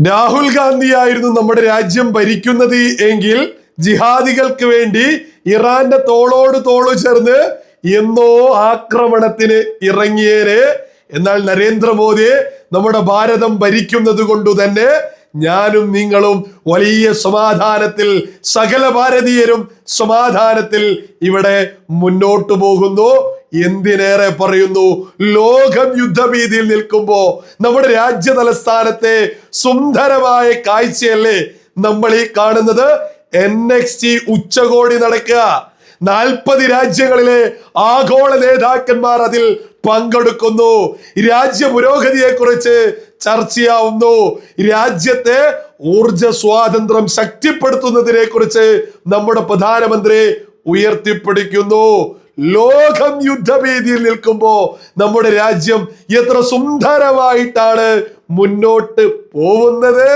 രാഹുൽ ഗാന്ധിയായിരുന്നു നമ്മുടെ രാജ്യം ഭരിക്കുന്നത് എങ്കിൽ ജിഹാദികൾക്ക് വേണ്ടി ഇറാന്റെ തോളോട് തോള് ചേർന്ന് എന്നോ ആക്രമണത്തിന് ഇറങ്ങിയേനെ. എന്നാൽ നരേന്ദ്രമോദിയെ നമ്മുടെ ഭാരതം ഭരിക്കുന്നത് കൊണ്ട് തന്നെ ഞാനും നിങ്ങളും വലിയ സമാധാനത്തിൽ, സകല ഭാരതീയരും സമാധാനത്തിൽ ഇവിടെ മുന്നോട്ടു പോകുന്നു. എന്തിനേറെ പറയുന്നു, ലോകം യുദ്ധഭീതിയിൽ നിൽക്കുമ്പോ നമ്മുടെ രാജ്യ തലസ്ഥാനത്തെ സുന്ദരമായ കാഴ്ചയല്ലേ നമ്മൾ ഈ കാണുന്നത്. NXT ഉച്ചകോടി നടക്കുക, 40 രാജ്യങ്ങളിലെ ആഗോള നേതാക്കന്മാർ അതിൽ പങ്കെടുക്കുന്നു. രാജ്യ പുരോഗതിയെ കുറിച്ച് ചർച്ചയാവുന്നു. രാജ്യത്തെ ഊർജ സ്വാതന്ത്ര്യം ശക്തിപ്പെടുത്തുന്നതിനെ കുറിച്ച് നമ്മുടെ പ്രധാനമന്ത്രി ഉയർത്തിപ്പിടിക്കുന്നു. ലോകം യുദ്ധഭീതിയിൽ നിൽക്കുമ്പോ നമ്മുടെ രാജ്യം എത്ര സുന്ദരമായിട്ടാണ് മുന്നോട്ട് പോകുന്നത്.